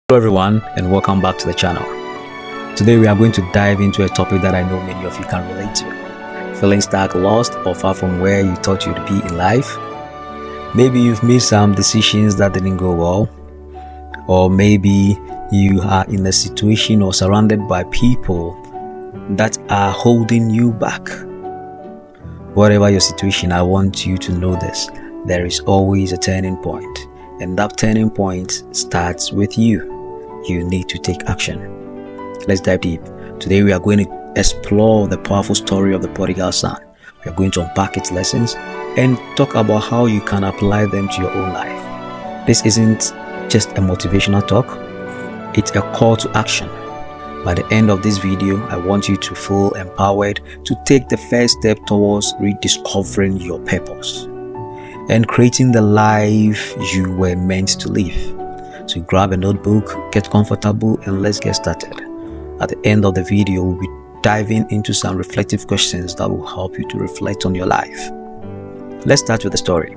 Hello everyone and welcome back to the channel. Today we are going to dive into a topic that I know many of you can relate to. Feeling stuck, lost, or far from where you thought you'd be in life. Maybe you've made some decisions that didn't go well, or maybe you are in a situation or surrounded by people that are holding you back. Whatever your situation, I want you to know this. There is always a turning point, and that turning point starts with you. You need to take action. Let's dive deep. Today we are going to explore the powerful story of the prodigal son. We are going to unpack its lessons and talk about how you can apply them to your own life. This isn't just a motivational talk, it's a call to action. By the end of this video, I want you to feel empowered to take the first step towards rediscovering your purpose and creating the life you were meant to live. So grab a notebook, get comfortable, and let's get started. At the end of the video, we'll be diving into some reflective questions that will help you to reflect on your life. Let's start with the story.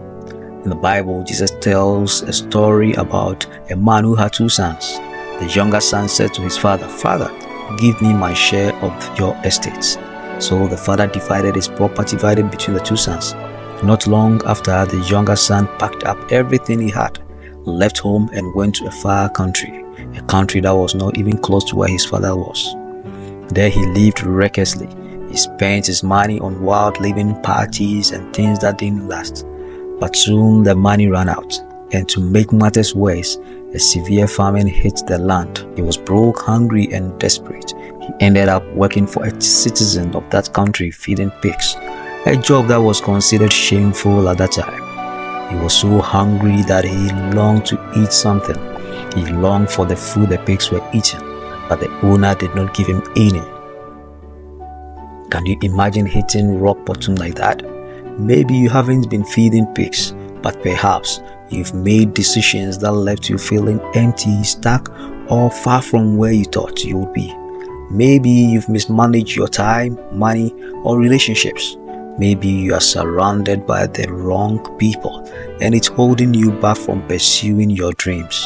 In the Bible, Jesus tells a story about a man who had two sons. The younger son said to his father, "Father, give me my share of your estates." So the father divided his property between the two sons. Not long after, the younger son packed up everything he had, left home and went to a far country, a country that was not even close to where his father was. There he lived recklessly. He spent his money on wild living, parties and things that didn't last. But soon the money ran out, and to make matters worse, a severe famine hit the land. He was broke, hungry and desperate. He ended up working for a citizen of that country, feeding pigs, a job that was considered shameful at that time. He was so hungry that he longed to eat something. He longed for the food the pigs were eating, but the owner did not give him any. Can you imagine hitting rock bottom like that? Maybe you haven't been feeding pigs, but perhaps you've made decisions that left you feeling empty, stuck, or far from where you thought you would be. Maybe you've mismanaged your time, money, or relationships. Maybe you are surrounded by the wrong people and it's holding you back from pursuing your dreams.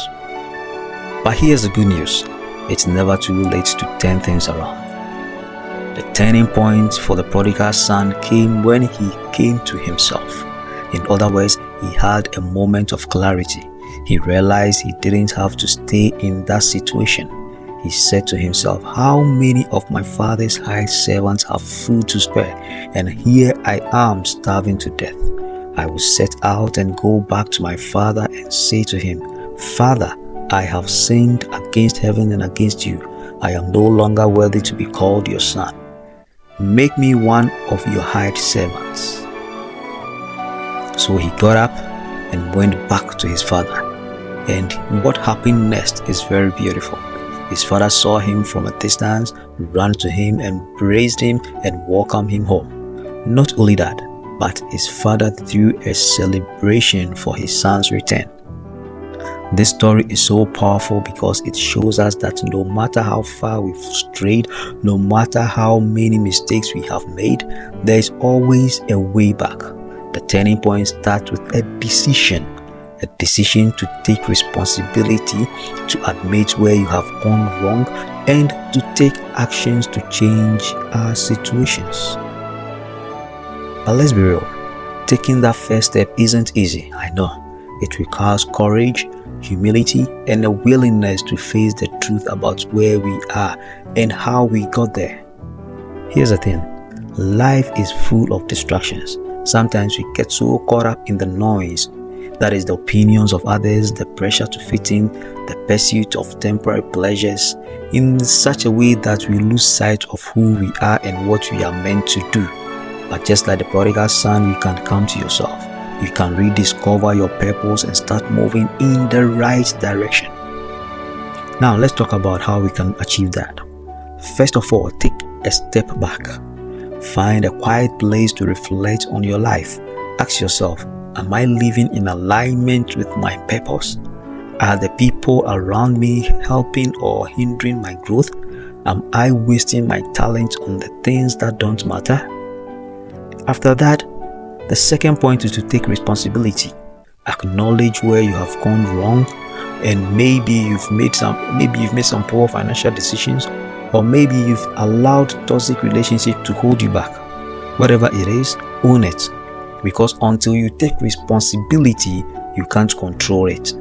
But here's the good news. It's never too late to turn things around. The turning point for the prodigal son came when he came to himself. In other words, he had a moment of clarity. He realized he didn't have to stay in that situation. He said to himself, "How many of my father's hired servants have food to spare, and here I am starving to death? I will set out and go back to my father and say to him, 'Father, I have sinned against heaven and against you. I am no longer worthy to be called your son. Make me one of your hired servants.'" So he got up and went back to his father. And what happened next is very beautiful. His father saw him from a distance, ran to him, embraced him, and welcomed him home. Not only that, but his father threw a celebration for his son's return. This story is so powerful because it shows us that no matter how far we've strayed, no matter how many mistakes we have made, there is always a way back. The turning point starts with a decision to take responsibility, to admit where you have gone wrong, and to take actions to change our situations. But let's be real, taking that first step isn't easy, I know. It requires courage, humility, and a willingness to face the truth about where we are and how we got there. Here's the thing, life is full of distractions. Sometimes we get so caught up in the noise, that is the opinions of others, the pressure to fit in, the pursuit of temporary pleasures, in such a way that we lose sight of who we are and what we are meant to do. But just like the prodigal son, you can come to yourself. You can rediscover your purpose and start moving in the right direction. Now let's talk about how we can achieve that. First of all, take a step back. Find a quiet place to reflect on your life. Ask yourself, am I living in alignment with my purpose? Are the people around me helping or hindering my growth? Am I wasting my talent on the things that don't matter? After that, the second point is to take responsibility. Acknowledge where you have gone wrong, and maybe you've made some poor financial decisions, or maybe you've allowed toxic relationship to hold you back. Whatever it is, own it, because until you take responsibility, you can't control it.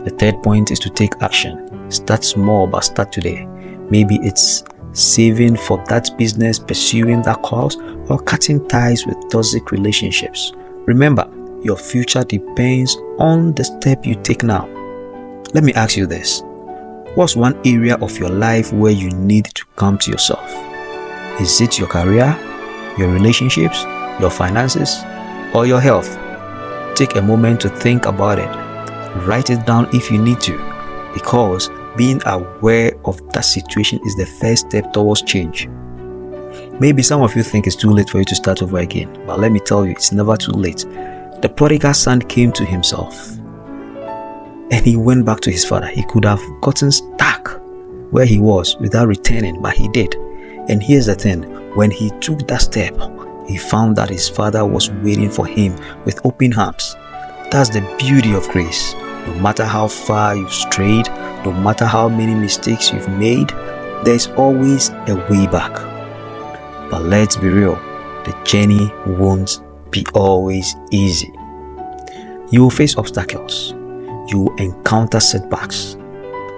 The third point is to take action. Start small, but start today. Maybe it's saving for that business, pursuing that cause, or cutting ties with toxic relationships. Remember, your future depends on the step you take now. Let me ask you this. What's one area of your life where you need to come to yourself? Is it your career, your relationships, your finances, or your health? Take a moment to think about it. Write it down if you need to, because being aware of that situation is the first step towards change. Maybe some of you think it's too late for you to start over again, but let me tell you, it's never too late. The prodigal son came to himself and he went back to his father. He could have gotten stuck where he was without returning, but he did. And here's the thing, when he took that step, he found that his father was waiting for him with open arms. That's the beauty of grace. No matter how far you've strayed, no matter how many mistakes you've made, there's always a way back. But let's be real, the journey won't be always easy. You will face obstacles. You will encounter setbacks.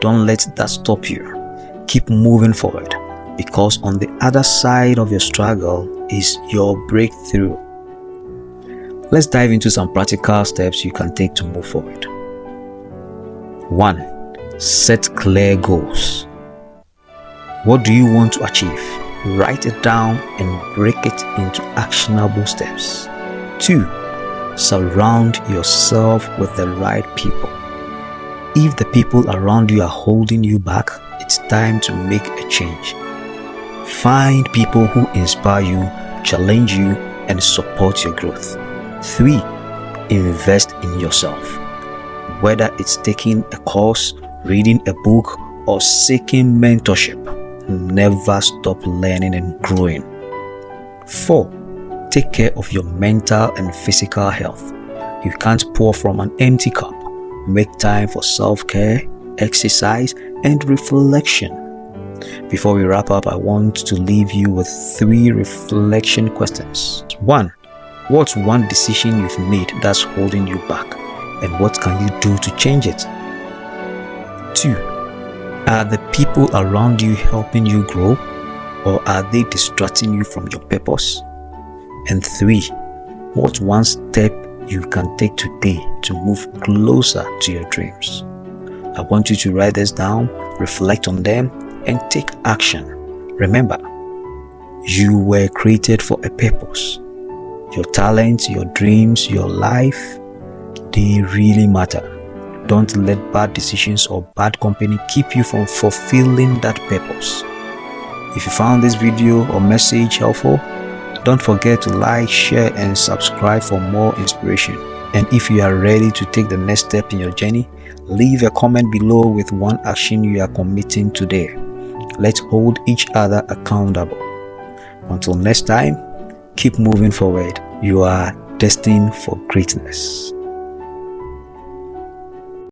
Don't let that stop you. Keep moving forward, because on the other side of your struggle is your breakthrough. Let's dive into some practical steps you can take to move forward. 1. Set clear goals. What do you want to achieve? Write it down and break it into actionable steps. 2. Surround yourself with the right people. If the people around you are holding you back, it's time to make a change. Find people who inspire you, challenge you, and support your growth. 3. Invest in yourself. Whether it's taking a course, reading a book, or seeking mentorship, never stop learning and growing. 4. Take care of your mental and physical health. You can't pour from an empty cup. Make time for self-care, exercise, and reflection. Before we wrap up, I want to leave you with 3 reflection questions. 1. What's one decision you've made that's holding you back, and what can you do to change it? 2. Are the people around you helping you grow, or are they distracting you from your purpose? And 3. What's one step you can take today to move closer to your dreams? I want you to write this down, reflect on them, and take action. Remember, you were created for a purpose. Your talents, your dreams, your life, they really matter. Don't let bad decisions or bad company keep you from fulfilling that purpose. If you found this video or message helpful, don't forget to like, share, and subscribe for more inspiration. And if you are ready to take the next step in your journey, leave a comment below with one action you are committing today. Let's hold each other accountable. Until next time, keep moving forward. You are destined for greatness.